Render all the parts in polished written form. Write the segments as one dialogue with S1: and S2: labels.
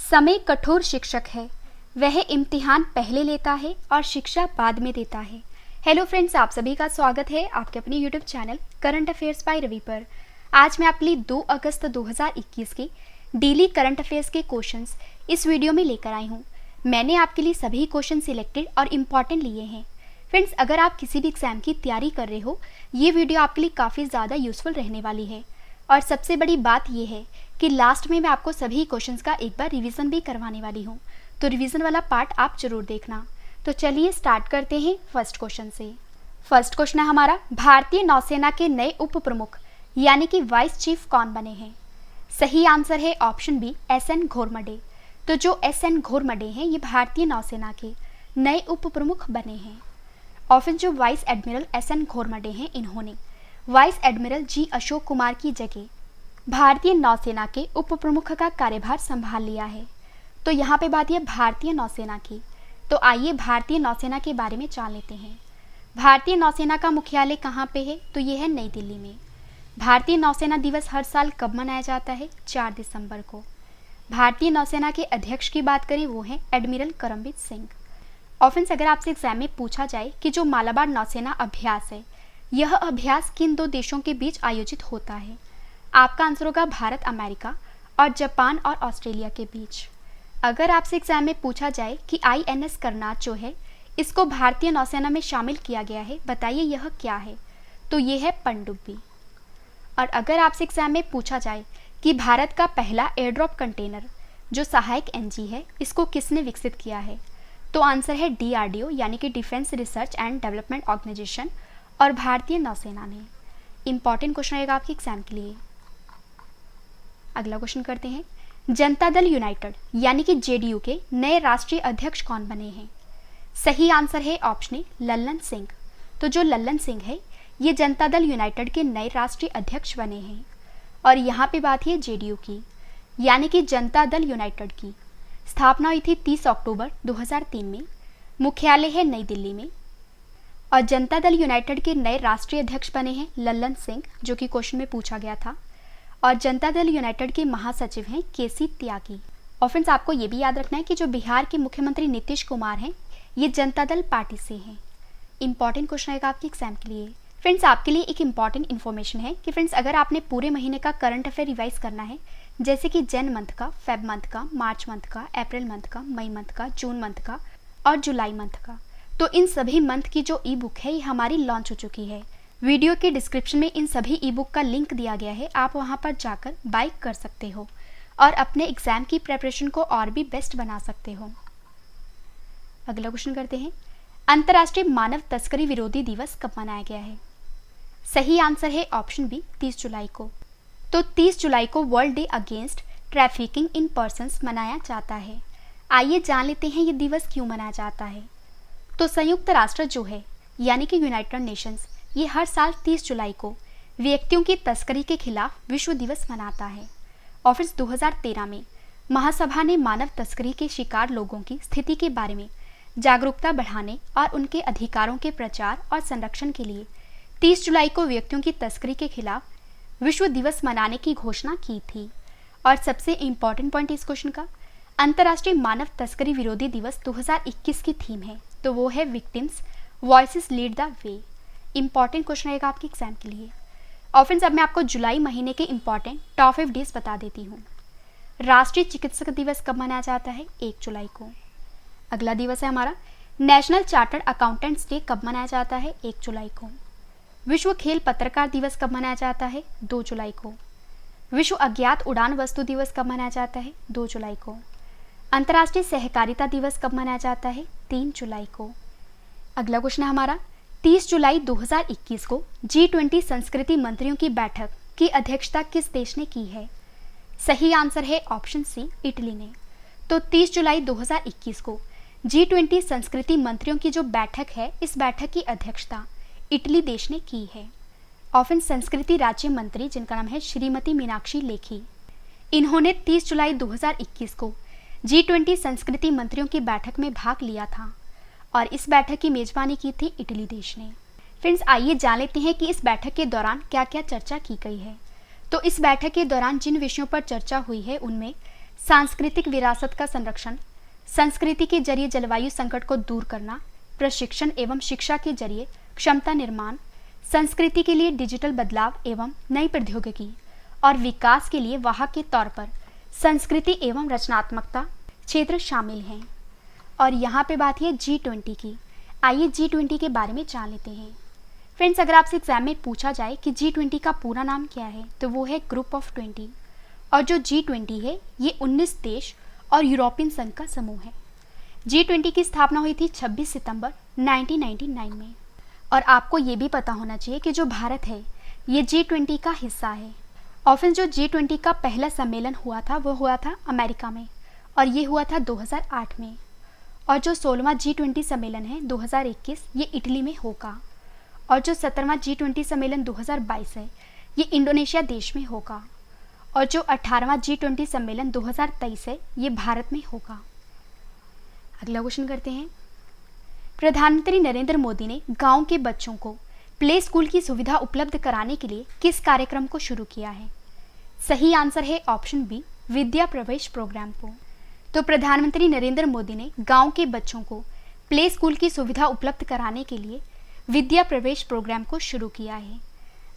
S1: समय कठोर शिक्षक है, वह इम्तिहान पहले लेता है और शिक्षा बाद में देता है। हेलो फ्रेंड्स, आप सभी का स्वागत है आपके अपने YouTube channel current affairs by Ravi पर। आज मैं आपके लिए 2 अगस्त 2021 के डेली करंट अफेयर्स के क्वेश्चंस इस वीडियो में लेकर आई हूँ। मैंने आपके लिए सभी क्वेश्चन सिलेक्टेड और इम्पॉर्टेंट लिए हैं। फ्रेंड्स, अगर आप किसी भी एग्जाम की तैयारी कर रहे हो, ये वीडियो आपके लिए काफ़ी ज़्यादा यूजफुल रहने वाली है। और सबसे बड़ी बात यह है कि लास्ट में मैं आपको सभी क्वेश्चंस का एक बार रिवीजन भी करवाने वाली हूँ, तो रिवीजन वाला पार्ट आप जरूर देखना। तो चलिए स्टार्ट करते हैं फर्स्ट क्वेश्चन से। फर्स्ट क्वेश्चन है हमारा, भारतीय नौसेना के नए उप प्रमुख यानी कि वाइस चीफ कौन बने हैं? सही आंसर है ऑप्शन बी, एस.एन. घोरमडे। तो जो एस.एन. घोरमडे हैं, ये भारतीय नौसेना के नए उप प्रमुख बने हैं। और फिर जो वाइस एडमिरल एस.एन. घोरमडे हैं, इन्होंने vice admiral G Ashok Kumar की जगह भारतीय नौसेना के उप प्रमुख का कार्यभार संभाल लिया है। तो यहाँ पे बात है भारतीय नौसेना की। तो आइए भारतीय नौसेना के बारे में जान लेते हैं। भारतीय नौसेना का मुख्यालय कहाँ पे है? तो ये है नई दिल्ली में। भारतीय नौसेना दिवस हर साल कब मनाया जाता है? 4 दिसंबर को। भारतीय नौसेना के अध्यक्ष की बात करें, वो है एडमिरल करमबीर सिंह। और फ्रेंड्स, अगर आपसे एग्जाम में पूछा जाए कि जो मालाबार नौसेना अभ्यास है, यह अभ्यास किन 2 देशों के बीच आयोजित होता है? आपका आंसर होगा भारत, अमेरिका और जापान और ऑस्ट्रेलिया के बीच। अगर आपसे एग्जाम में पूछा जाए कि INS करनाच जो है, इसको भारतीय नौसेना में शामिल किया गया है, बताइए यह क्या है? तो ये है पनडुब्बी। और अगर आपसे एग्जाम में पूछा जाए कि भारत का पहला एयरड्रॉप कंटेनर जो सहायक NG है, इसको किसने विकसित किया है? तो आंसर है DRDO यानी कि defence research and development organisation और भारतीय नौसेना ने। इंपॉर्टेंट क्वेश्चन रहेगा आपके एग्जाम के लिए। अगला क्वेश्चन करते हैं, जनता दल यूनाइटेड यानी कि JDU के नए राष्ट्रीय अध्यक्ष कौन बने हैं? सही आंसर है ऑप्शन ए, लल्लन सिंह। तो जो लल्लन सिंह है, ये जनता दल यूनाइटेड के नए राष्ट्रीय अध्यक्ष बने हैं। और यहाँ पे बात है JDU की, यानी कि जनता दल यूनाइटेड की स्थापना हुई थी 30 अक्टूबर 2003 में। मुख्यालय है नई दिल्ली में। और जनता दल यूनाइटेड के नए राष्ट्रीय अध्यक्ष बने हैं लल्लन सिंह, जो कि क्वेश्चन में पूछा गया था। और जनता दल यूनाइटेड के महासचिव हैं KC त्यागी। और फ्रेंड्स, आपको ये भी याद रखना है कि जो बिहार के मुख्यमंत्री नीतीश कुमार हैं, ये जनता दल पार्टी से हैं। इंपॉर्टेंट क्वेश्चन रहेगा आपके एग्जाम के लिए। फ्रेंड्स, आपके लिए एक इंपॉर्टेंट इन्फॉर्मेशन है कि फ्रेंड्स, अगर आपने पूरे महीने का करंट अफेयर रिवाइज करना है, जैसे कि जन मंथ का, फेब मंथ का, मार्च मंथ का, अप्रैल मंथ का, मई मंथ का, जून मंथ का और जुलाई मंथ का, तो इन सभी मंथ की जो ई बुक है, ये हमारी लॉन्च हो चुकी है। वीडियो के डिस्क्रिप्शन में इन सभी ई बुक का लिंक दिया गया है, आप वहां पर जाकर बाय कर सकते हो और अपने एग्जाम की प्रिपरेशन को और भी बेस्ट बना सकते हो। अगला क्वेश्चन करते हैं, अंतर्राष्ट्रीय मानव तस्करी विरोधी दिवस कब मनाया गया है? सही आंसर है ऑप्शन बी, 30 जुलाई को। तो 30 जुलाई को world day against trafficking in persons मनाया जाता है। आइए जान लेते हैं ये दिवस क्यों मनाया जाता है। तो संयुक्त राष्ट्र जो है, यानी कि यूनाइटेड नेशंस, ये हर साल 30 जुलाई को व्यक्तियों की तस्करी के खिलाफ विश्व दिवस मनाता है। और फिर 2013 में महासभा ने मानव तस्करी के शिकार लोगों की स्थिति के बारे में जागरूकता बढ़ाने और उनके अधिकारों के प्रचार और संरक्षण के लिए 30 जुलाई को व्यक्तियों की तस्करी के खिलाफ विश्व दिवस मनाने की घोषणा की थी। और सबसे इंपॉर्टेंट पॉइंट इस क्वेश्चन का, अंतर्राष्ट्रीय मानव तस्करी विरोधी दिवस 2021 की थीम है, तो वो है victims voices lead the way. Important question रहेगा आपके एग्जाम के लिए। और फ्रेंड्स, अब मैं आपको जुलाई महीने के इंपॉर्टेंट टॉप 5 डेज बता देती हूँ। राष्ट्रीय चिकित्सक दिवस कब मनाया जाता है? 1 जुलाई को। अगला दिवस है हमारा नेशनल चार्टर्ड अकाउंटेंट्स डे, कब मनाया जाता है? 1 जुलाई को। विश्व खेल पत्रकार दिवस कब मनाया जाता है? 2 जुलाई को। विश्व अज्ञात उड़ान वस्तु दिवस कब मनाया जाता है? 2 जुलाई को। अंतर्राष्ट्रीय सहकारिता दिवस कब मनाया जाता है? 3 जुलाई को। अगला क्वेश्चन है हमारा, 30 जुलाई 2021 को G20 संस्कृति मंत्रियों की बैठक की अध्यक्षता किस देश ने की है? सही आंसर है ऑप्शन सी, इटली ने। तो 30 जुलाई 2021 को G20 संस्कृति मंत्रियों की जो बैठक है, इस बैठक की अध्यक्षता इटली देश ने की है। और फिर संस्कृति राज्य मंत्री, जिनका नाम है श्रीमती मीनाक्षी लेखी, इन्होंने 30 जुलाई 2021 को G20 संस्कृति मंत्रियों की बैठक में भाग लिया था और इस बैठक की मेजबानी की थी इटली देश ने। फ्रेंड्स, आइए जान लेते हैं कि इस बैठक के दौरान क्या क्या चर्चा की गई है। तो इस बैठक के दौरान जिन विषयों पर चर्चा हुई है, उनमें सांस्कृतिक विरासत का संरक्षण, संस्कृति के जरिए जलवायु संकट को दूर करना, प्रशिक्षण एवं शिक्षा के जरिए क्षमता निर्माण, संस्कृति के लिए डिजिटल बदलाव एवं नई प्रौद्योगिकी और विकास के लिए वाहक के तौर पर संस्कृति एवं रचनात्मकता क्षेत्र शामिल हैं। और यहाँ पे बात है G20 की। आइए G20 के बारे में जान लेते हैं। फ्रेंड्स, अगर आपसे एग्जाम में पूछा जाए कि G20 का पूरा नाम क्या है तो वो है ग्रुप ऑफ 20। और जो G20 है ये 19 देश और यूरोपियन संघ का समूह है। G20 की स्थापना हुई थी 26 सितंबर 1999 में। और आपको ये भी पता होना चाहिए कि जो भारत है ये G20 का हिस्सा है। और फिर जो G20 का पहला सम्मेलन हुआ था वो हुआ था अमेरिका में और ये हुआ था 2008 में। और जो 16वां G20 सम्मेलन है 2021 ये इटली में होगा। और जो 17वां G20 सम्मेलन 2022 है ये इंडोनेशिया देश में होगा। और जो 18वां G20 सम्मेलन 2023 है ये भारत में होगा। अगला क्वेश्चन करते हैं। प्रधानमंत्री नरेंद्र मोदी ने गांव के बच्चों को प्ले स्कूल की सुविधा उपलब्ध कराने के लिए किस कार्यक्रम को शुरू किया है? सही आंसर है ऑप्शन बी, विद्या प्रवेश प्रोग्राम को। तो प्रधानमंत्री नरेंद्र मोदी ने गांव के बच्चों को प्ले स्कूल की सुविधा उपलब्ध कराने के लिए विद्या प्रवेश प्रोग्राम को शुरू किया है।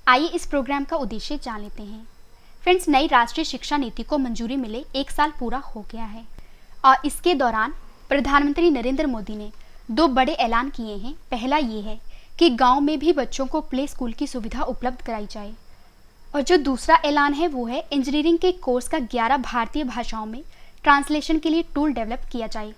S1: आइए इस प्रोग्राम का उद्देश्य जान लेते हैं। फ्रेंड्स, नई राष्ट्रीय शिक्षा नीति को मंजूरी मिले 1 साल पूरा हो गया है और इसके दौरान प्रधानमंत्री नरेंद्र मोदी ने 2 बड़े ऐलान किए हैं। पहला ये है कि गांव में भी बच्चों को प्ले स्कूल की सुविधा उपलब्ध कराई जाए और जो दूसरा ऐलान है वो है इंजीनियरिंग के कोर्स का 11 भारतीय भाषाओं में ट्रांसलेशन के लिए टूल डेवलप किया जाए।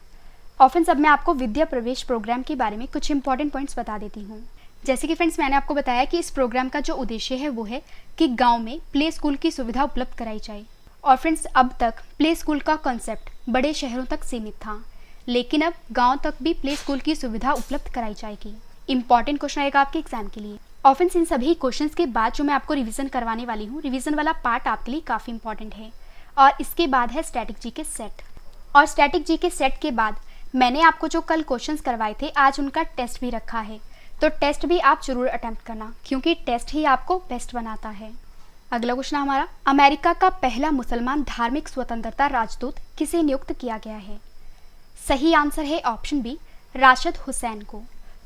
S1: और फ्रेंड्स, अब मैं आपको विद्या प्रवेश प्रोग्राम के बारे में कुछ इंपॉर्टेंट पॉइंट्स बता देती हूँ। जैसे कि फ्रेंड्स मैंने आपको बताया कि इस प्रोग्राम का जो उद्देश्य है वो है कि गांव में प्ले स्कूल की सुविधा उपलब्ध कराई जाए। और फ्रेंड्स, अब तक प्ले स्कूल का कॉन्सेप्ट बड़े शहरों तक सीमित था, लेकिन अब गांव तक भी प्ले स्कूल की सुविधा उपलब्ध कराई जाएगी। इंपॉर्टेंट क्वेश्चन आएगा आपके एग्जाम के लिए। और फ्रेंड्स, इन सभी क्वेश्चंस के बाद जो मैं आपको रिवीजन करवाने वाली हूँ, रिवीजन वाला पार्ट आपके लिए काफ़ी इंपॉर्टेंट है। और इसके बाद है स्टैटिक जी के सेट। और स्टैटिक जी के सेट के बाद मैंने आपको जो कल क्वेश्चंस करवाए थे आज उनका टेस्ट भी रखा है, तो टेस्ट भी आप जरूर अटेम्प्ट करना क्योंकि टेस्ट ही आपको बेस्ट बनाता है। अगला क्वेश्चन हमारा, अमेरिका का पहला मुसलमान धार्मिक स्वतंत्रता राजदूत किसे नियुक्त किया गया है? सही आंसर है ऑप्शन बी, राशिद हुसैन को।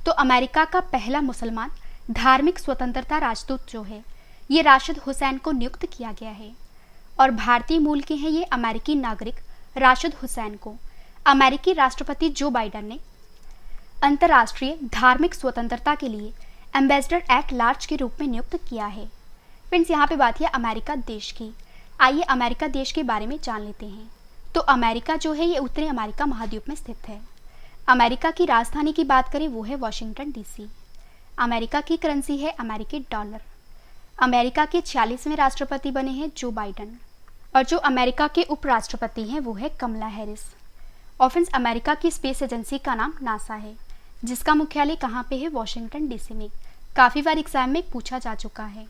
S1: तो अमेरिका का पहला मुसलमान धार्मिक स्वतंत्रता राजदूत जो है ये राशिद हुसैन को नियुक्त किया गया है। और भारतीय मूल के हैं ये अमेरिकी नागरिक राशिद हुसैन को अमेरिकी राष्ट्रपति जो बाइडेन ने अंतर्राष्ट्रीय धार्मिक स्वतंत्रता के लिए एम्बेसडर एट लार्ज के रूप में नियुक्त किया है। फ्रेंड्स, यहाँ पे बात है अमेरिका देश की। आइए अमेरिका देश के बारे में जान लेते हैं। तो अमेरिका जो है ये उत्तरी अमेरिका महाद्वीप में स्थित है। अमेरिका की राजधानी की बात करें वो है वॉशिंगटन DC। अमेरिका की करेंसी है अमेरिकी डॉलर। अमेरिका के 46वें राष्ट्रपति बने हैं जो बाइडेन। और जो अमेरिका के उपराष्ट्रपति हैं वो है कमला हैरिस। और फ्रेंड्स, अमेरिका की स्पेस एजेंसी का नाम नासा है जिसका मुख्यालय कहाँ पे है? वॉशिंगटन DC में। काफ़ी बार एग्जाम में पूछा जा चुका है।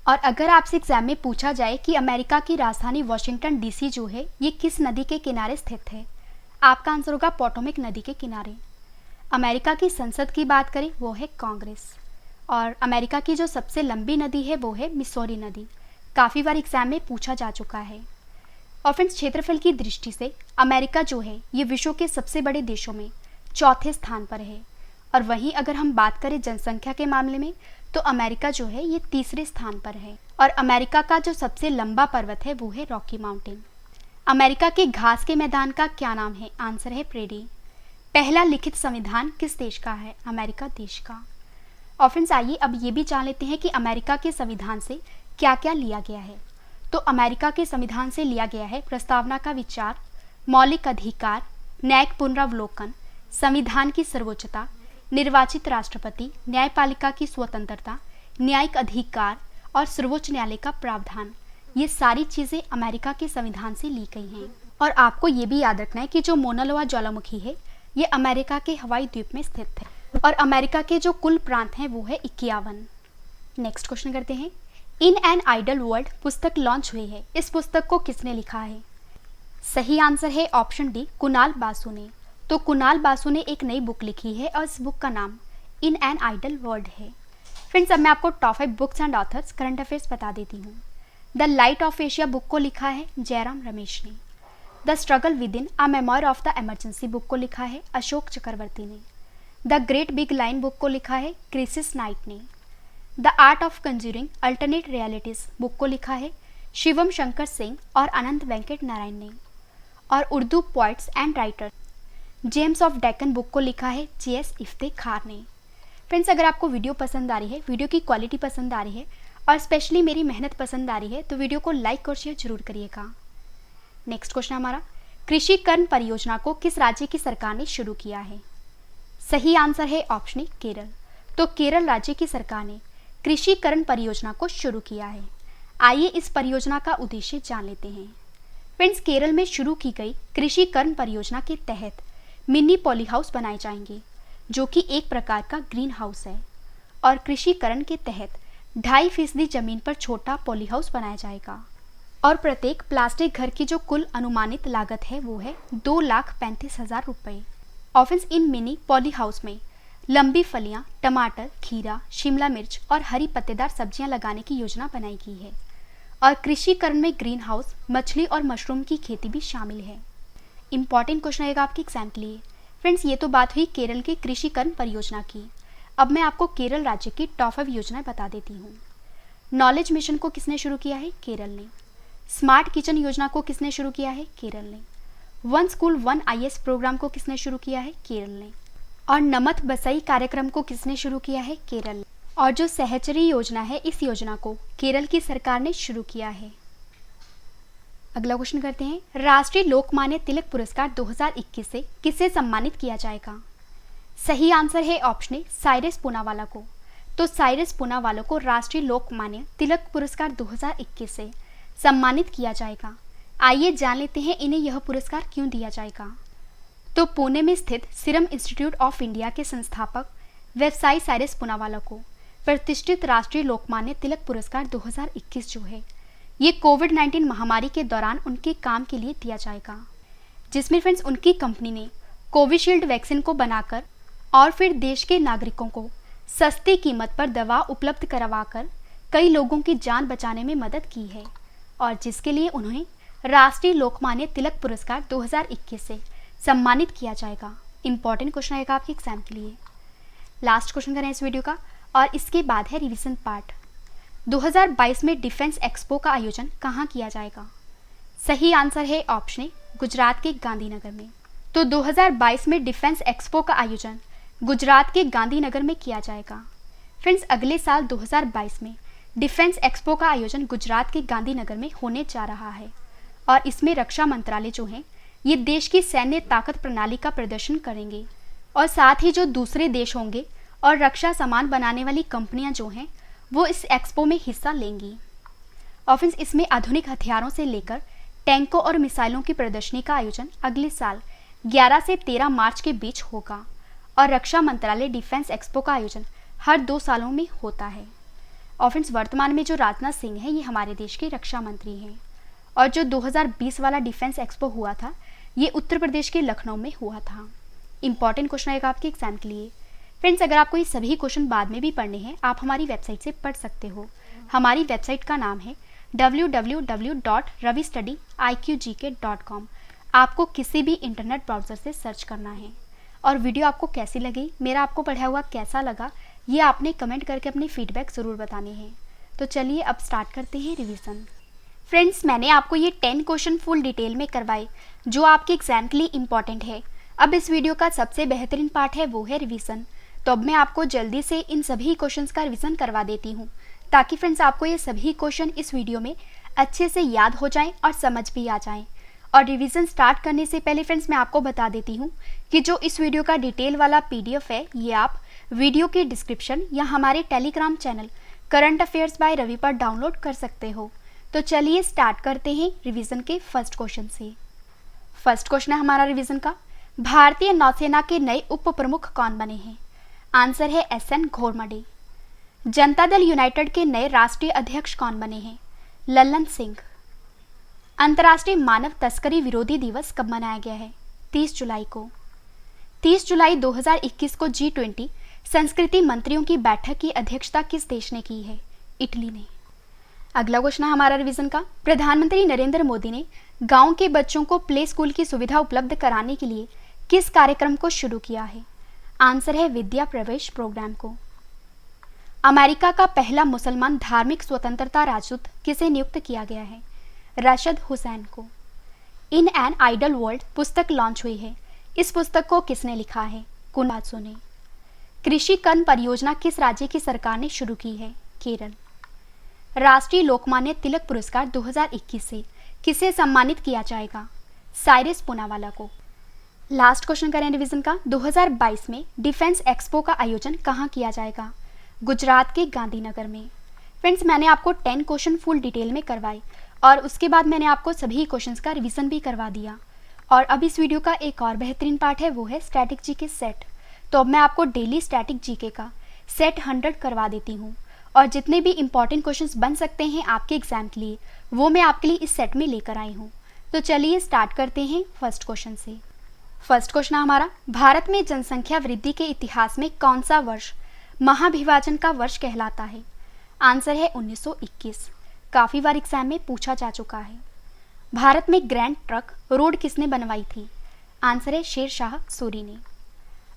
S1: और अगर आपसे एग्जाम में पूछा जाए कि अमेरिका की राजधानी वॉशिंगटन DC जो है ये किस नदी के किनारे स्थित है, आपका आंसर होगा पोटोमेक नदी के किनारे। अमेरिका की संसद की बात करें वो है कांग्रेस। और अमेरिका की जो सबसे लंबी नदी है वो है मिसौरी नदी। काफ़ी बार एग्जाम में पूछा जा चुका है। और फ्रेंड्स, क्षेत्रफल की दृष्टि से अमेरिका जो है ये विश्व के सबसे बड़े देशों में चौथे स्थान पर है। और वहीं अगर हम बात करें जनसंख्या के मामले में तो अमेरिका जो है ये तीसरे स्थान पर है। और अमेरिका का जो सबसे लंबा पर्वत है वो है रॉकी माउंटेन। अमेरिका के घास के मैदान का क्या नाम है? आंसर है प्रेरी। पहला लिखित संविधान किस देश का है? अमेरिका देश का। और फ्रेंड्स, आइए अब ये भी जान लेते हैं कि अमेरिका के संविधान से क्या क्या लिया गया है। तो अमेरिका के संविधान से लिया गया है प्रस्तावना का विचार, मौलिक अधिकार, न्यायिक पुनरावलोकन, संविधान की सर्वोच्चता, निर्वाचित राष्ट्रपति, न्यायपालिका की स्वतंत्रता, न्यायिक अधिकार और सर्वोच्च न्यायालय का प्रावधान। ये सारी चीज़ें अमेरिका के संविधान से ली गई हैं। और आपको ये भी याद रखना है कि जो मोना लोआ ज्वालामुखी है ये अमेरिका के हवाई द्वीप में स्थित है। और अमेरिका के जो कुल प्रांत हैं वो है 51। नेक्स्ट क्वेश्चन करते हैं। इन एन आइडल वर्ल्ड पुस्तक लॉन्च हुई है, इस पुस्तक को किसने लिखा है? सही आंसर है ऑप्शन डी, कुणाल बासु ने। तो कुणाल बासु ने एक नई बुक लिखी है और इस बुक का नाम इन एन आइडल वर्ल्ड है। फ्रेंड्स, अब मैं आपको top 5 books and authors current affairs बता देती हूँ। The light of Asia book को लिखा है जयराम रमेश ने। The struggle with in a memoir of the emergency book को लिखा है अशोक चक्रवर्ती ने। The great big line book को लिखा है क्रिसिस नाइट ने। The art of conjuring alternate realities book को लिखा है शिवम शंकर सिंह और अनंत वेंकट नारायण ने। और Urdu poets and writers James of Deccan book को लिखा है J.S. इफ्तेखार ने। फ्रेंड्स, अगर आपको वीडियो पसंद आ रही है, वीडियो की क्वालिटी पसंद आ रही है और स्पेशली मेरी मेहनत पसंद आ रही है तो वीडियो को लाइक और शेयर जरूर करिएगा। नेक्स्ट क्वेश्चन हमारा, कृषि कर्ण परियोजना को किस राज्य की सरकार ने शुरू किया है? सही आंसर है ऑप्शन ए केरल। तो केरल राज्य की सरकार ने कृषि कर्ण परियोजना को शुरू किया है। आइए इस परियोजना का उद्देश्य जान लेते हैं। फ्रेंड्स, केरल में शुरू की गई कृषि कर्ण परियोजना के तहत मिनी पॉली हाउस बनाए जाएंगे जो कि एक प्रकार का ग्रीन हाउस है। और कृषिकरण के तहत 2.5% जमीन पर छोटा पॉली हाउस बनाया जाएगा। और प्रत्येक प्लास्टिक घर की जो कुल अनुमानित लागत है वो है 2,35,000 रुपये। Office in mini poly house में लंबी फलियां, टमाटर, खीरा, शिमला मिर्च और हरी पत्तेदार सब्जियां लगाने की योजना बनाई गई है। और कृषिकरण में ग्रीन हाउस, मछली और मशरूम की खेती भी शामिल है। इंपॉर्टेंट क्वेश्चन रहेगा आपके एग्जाम के लिए। फ्रेंड्स, ये तो बात हुई केरल की कृषिकरण परियोजना की। अब मैं आपको केरल राज्य की टॉप 5 योजनाएं बता देती हूँ। नॉलेज मिशन को किसने शुरू किया है? केरल ने। स्मार्ट किचन योजना को किसने शुरू किया है? केरल ने। One school one IAS programme को किसने शुरू किया है? केरल ने। और नमत बसई कार्यक्रम को किसने शुरू किया है? केरल ने। और जो सहचरी योजना है, इस योजना को केरल की सरकार ने शुरू किया है। अगला क्वेश्चन करते हैं, राष्ट्रीय लोकमान्य तिलक पुरस्कार 2021 से किसे सम्मानित किया जाएगा? सही आंसर है ऑप्शन ए साइरस पूनावाला को। तो साइरस पूनावाला को राष्ट्रीय लोकमान्य तिलक पुरस्कार 2021 से सम्मानित किया जाएगा। आइए जान लेते हैं इन्हें यह पुरस्कार क्यों दिया जाएगा। तो पुणे में स्थित सीरम इंस्टीट्यूट ऑफ इंडिया के संस्थापक व्यवसायी साइरस पूनावाला को प्रतिष्ठित राष्ट्रीय लोकमान्य तिलक पुरस्कार 2021 जो है ये कोविड-19 महामारी के दौरान उनके काम के लिए दिया जाएगा, जिसमें फ्रेंड्स उनकी कंपनी ने कोविशील्ड वैक्सीन को बनाकर और फिर देश के नागरिकों को सस्ती कीमत पर दवा उपलब्ध करवाकर कई लोगों की जान बचाने में मदद की है और जिसके लिए उन्हें राष्ट्रीय लोकमान्य तिलक पुरस्कार 2021 से सम्मानित किया जाएगा। इंपॉर्टेंट क्वेश्चन आएगा आपके एग्जाम के लिए। लास्ट क्वेश्चन करें इस वीडियो का और इसके बाद है रिवीजन पार्ट। 2022 में डिफेंस एक्सपो का आयोजन कहाँ किया जाएगा? सही आंसर है ऑप्शन ए गुजरात के गांधीनगर में। तो 2022 में डिफेंस एक्सपो का आयोजन गुजरात के गांधीनगर में किया जाएगा। फ्रेंड्स, अगले साल 2022 में डिफेंस एक्सपो का आयोजन गुजरात के गांधीनगर में होने जा रहा है और इसमें रक्षा मंत्रालय जो है ये देश की सैन्य ताकत प्रणाली का प्रदर्शन करेंगे और साथ ही जो दूसरे देश होंगे और रक्षा सामान बनाने वाली कंपनियां जो हैं वो इस एक्सपो में हिस्सा लेंगी। और फ्रेंड्स, इसमें आधुनिक हथियारों से लेकर टैंकों और मिसाइलों की प्रदर्शनी का आयोजन अगले साल 11 से 13 मार्च के बीच होगा और रक्षा मंत्रालय डिफेंस एक्सपो का आयोजन हर 2 सालों में होता है। और फ्रेंड्स, वर्तमान में जो राजनाथ सिंह हैं ये हमारे देश के रक्षा मंत्री हैं और जो 2020 वाला डिफेंस एक्सपो हुआ था ये उत्तर प्रदेश के लखनऊ में हुआ था। इंपॉर्टेंट क्वेश्चन आएगा आपके एग्जाम के लिए। फ्रेंड्स, अगर आपको ये सभी क्वेश्चन बाद में भी पढ़ने हैं आप हमारी वेबसाइट से पढ़ सकते हो। हमारी वेबसाइट का नाम है www.ravistudy.iqgk.com। आपको किसी भी इंटरनेट ब्राउज़र से सर्च करना है। और वीडियो आपको कैसी लगी, मेरा आपको पढ़ाया हुआ कैसा लगा, ये आपने कमेंट करके अपने फीडबैक ज़रूर बताने हैं। तो चलिए अब स्टार्ट करते हैं रिवीजन। फ्रेंड्स, मैंने आपको ये 10 क्वेश्चन फुल डिटेल में करवाए जो आपके एग्जाम के लिए इम्पॉर्टेंट है। अब इस वीडियो का सबसे बेहतरीन पार्ट है वो है रिवीजन। तो अब मैं आपको जल्दी से इन सभी क्वेश्चंस का रिवीजन करवा देती हूँ ताकि फ्रेंड्स आपको ये सभी क्वेश्चन इस वीडियो में अच्छे से याद हो जाएं और समझ भी आ जाएं। और रिवीजन स्टार्ट करने से पहले फ्रेंड्स मैं आपको बता देती हूँ कि जो इस वीडियो का डिटेल वाला PDF है ये आप वीडियो के डिस्क्रिप्शन या हमारे Telegram channel current affairs by Ravi पर डाउनलोड कर सकते हो। तो चलिए स्टार्ट करते हैं रिवीजन के फर्स्ट क्वेश्चन से। फर्स्ट क्वेश्चन है हमारा रिवीजन का, भारतीय नौसेना के नए उप प्रमुख कौन बने हैं? आंसर है SN घोरमडे। जनता दल यूनाइटेड के नए राष्ट्रीय अध्यक्ष कौन बने हैं? लल्लन सिंह। अंतर्राष्ट्रीय मानव तस्करी विरोधी दिवस कब मनाया गया है? 30 जुलाई को। 30 जुलाई 2021 को G20 संस्कृति मंत्रियों की बैठक की अध्यक्षता किस देश ने की है? इटली ने। अगला क्वेश्चन है हमारा रिवीजन का। प्रधानमंत्री नरेंद्र मोदी ने गांव के बच्चों को प्ले स्कूल की सुविधा उपलब्ध कराने के लिए किस कार्यक्रम को शुरू किया है? आंसर है विद्या प्रवेश प्रोग्राम को। अमेरिका का पहला मुसलमान धार्मिक स्वतंत्रता राजदूत किसे नियुक्त किया गया है? राशिद हुसैन को। इन एन आइडल वर्ल्ड पुस्तक लॉन्च हुई है। इस पुस्तक को किसने लिखा है? कुनबासु ने। कृषि कर्म परियोजना किस राज्य की सरकार ने शुरू की है? केरल। राष्ट्रीय लोकमान्य तिलक पुरस्कार 2021 से किसे सम्मानित किया जाएगा? साइरस पूनावाला को। लास्ट क्वेश्चन करें रिवीजन का। 2022 में डिफेंस एक्सपो का आयोजन कहाँ किया जाएगा? गुजरात के गांधीनगर में। फ्रेंड्स, मैंने आपको 10 क्वेश्चन फुल डिटेल में करवाए और उसके बाद मैंने आपको सभी क्वेश्चंस का रिवीजन भी करवा दिया। और अब इस वीडियो का एक और बेहतरीन पार्ट है, वो है स्टैटिक जीके सेट। तो अब मैं आपको डेली स्टैटिक जीके का सेट 100 करवा देती हूँ और जितने भी इंपॉर्टेंट क्वेश्चंस बन सकते हैं आपके एग्जाम के लिए वो मैं आपके लिए इस सेट में लेकर आई हूँ। तो चलिए स्टार्ट करते हैं फर्स्ट क्वेश्चन से। फर्स्ट क्वेश्चन है हमारा, भारत में जनसंख्या वृद्धि के इतिहास में कौन सा वर्ष महाविभाजन का वर्ष कहलाता है? आंसर है 1921। काफ़ी बार एग्जाम में पूछा जा चुका है। भारत में ग्रैंड ट्रंक रोड किसने बनवाई थी? आंसर है शेर शाह सूरी ने।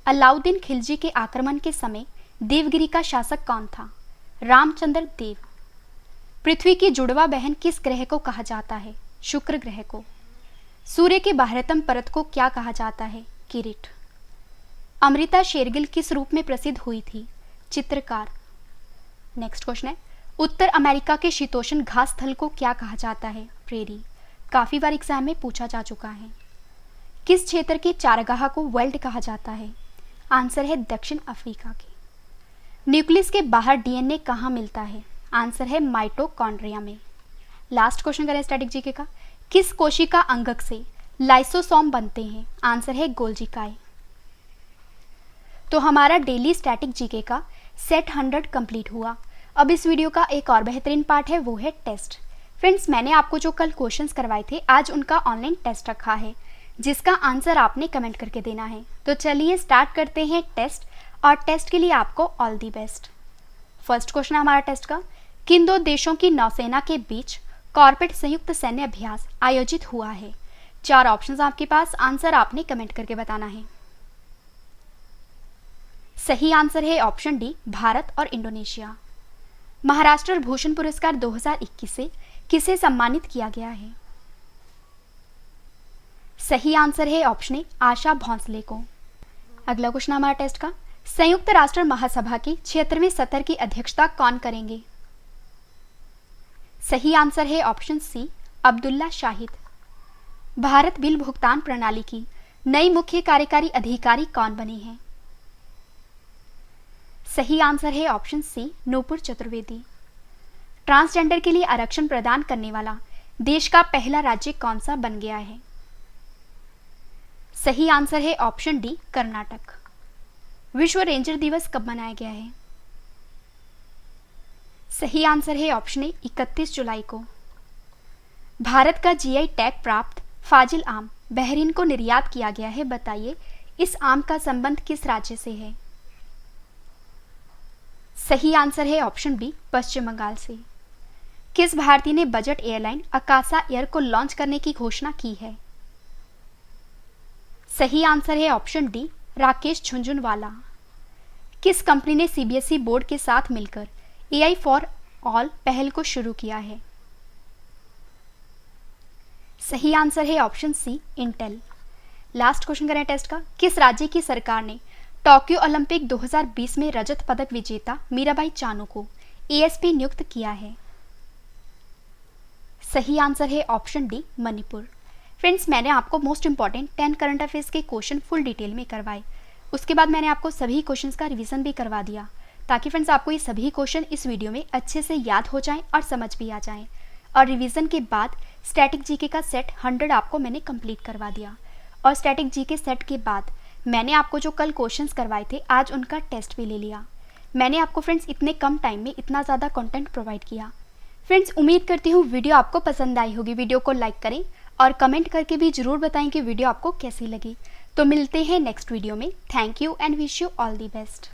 S1: अलाउद्दीन खिलजी के आक्रमण के समय देवगिरी का शासक कौन था? रामचंद्र देव। पृथ्वी की जुड़वा बहन किस ग्रह को कहा जाता है? शुक्र ग्रह को। सूर्य के बाह्यतम परत को क्या कहा जाता है? किरीट। अमृता शेरगिल किस रूप में प्रसिद्ध हुई थी? चित्रकार। नेक्स्ट क्वेश्चन है, उत्तर अमेरिका के शीतोष्ण घास स्थल को क्या कहा जाता है? प्रेरी। काफी बार एग्जाम में पूछा जा चुका है। किस क्षेत्र के चारागाह को वेल्ड कहा जाता है? आंसर है दक्षिण अफ्रीका के। न्यूक्लियस के बाहर डीएनए कहाँ मिलता है? आंसर है माइटोकॉन्ड्रिया में। लास्ट क्वेश्चन करें स्टैटिक जीके का। किस कोशिका अंगक से लाइसोसोम बनते हैं? आंसर है गोल्जिकाए। तो हमारा डेली स्टैटिक जीके का सेट 100 कंप्लीट हुआ। अब इस वीडियो का एक और बेहतरीन पार्ट है, वो है टेस्ट। फ्रेंड्स, मैंने आपको जो कल क्वेश्चंस करवाए थे आज उनका ऑनलाइन टेस्ट रखा है जिसका आंसर आपने कमेंट करके देना है। तो चलिए स्टार्ट करते हैं टेस्ट और टेस्ट के लिए आपको all the best. First question है हमारा टेस्ट का, किन दो देशों की नौसेना के बीच कॉर्पेट संयुक्त सैन्य अभ्यास आयोजित हुआ है? 4 ऑप्शंस आपके पास, आंसर आपने कमेंट करके बताना है। सही आंसर है ऑप्शन डी, भारत और इंडोनेशिया। महाराष्ट्र भूषण पुरस्कार 2021 से किसे सम्मानित किया गया है? सही आंसर है ऑप्शन ए, आशा भोंसले को। अगला क्वेश्चन हमारा टेस्ट का, संयुक्त राष्ट्र महासभा की 76वें सत्र की अध्यक्षता कौन करेंगे? सही आंसर है option C, Abdullah Shahid. Bharat bill भुगतान प्रणाली की नई मुख्य कार्यकारी अधिकारी कौन बनी है? सही आंसर है option C, Nupur Chaturvedi. Transgender के लिए आरक्षण प्रदान करने वाला देश का पहला राज्य कौन सा बन गया है? सही आंसर है ऑप्शन डी, कर्नाटक। विश्व रेंजर दिवस कब मनाया गया है? सही आंसर है ऑप्शन ए, 31 जुलाई को। भारत का जीआई टैग प्राप्त फाजिल आम बहरीन को निर्यात किया गया है, बताइए इस आम का संबंध किस राज्य से है? सही आंसर है ऑप्शन बी, पश्चिम बंगाल से। किस भारतीय ने बजट एयरलाइन अकासा एयर को लॉन्च करने की घोषणा की है? सही आंसर है ऑप्शन डी, राकेश झुंझुनवाला। किस कंपनी ने सीबीएसई बोर्ड के साथ मिलकर एआई फॉर ऑल पहल को शुरू किया है? सही आंसर है option C, Intel. Last question करें टेस्ट का, किस राज्य की सरकार ने टोक्यो ओलंपिक 2020 में रजत पदक विजेता मीराबाई चानू को एएसपी नियुक्त किया है? सही आंसर है ऑप्शन डी, मणिपुर। फ्रेंड्स, मैंने आपको मोस्ट इंपॉर्टेंट 10 करंट अफेयर्स के क्वेश्चन फुल डिटेल में करवाए। उसके बाद मैंने आपको सभी क्वेश्चंस का रिवीजन भी करवा दिया ताकि फ्रेंड्स आपको ये सभी क्वेश्चन इस वीडियो में अच्छे से याद हो जाएं और समझ भी आ जाएं। और रिवीजन के बाद स्टैटिक जीके का सेट 100 आपको मैंने कंप्लीट करवा दिया। और स्टैटिक जीके सेट के बाद मैंने आपको जो कल क्वेश्चंस करवाए थे आज उनका टेस्ट भी ले लिया। मैंने आपको फ्रेंड्स इतने कम टाइम में इतना ज़्यादा कंटेंट प्रोवाइड किया। फ्रेंड्स, उम्मीद करती हूँ वीडियो आपको पसंद आई होगी। वीडियो को लाइक करें और कमेंट करके भी ज़रूर बताएं कि वीडियो आपको कैसी लगी। तो मिलते हैं नेक्स्ट वीडियो में। Thank you and wish you all the best.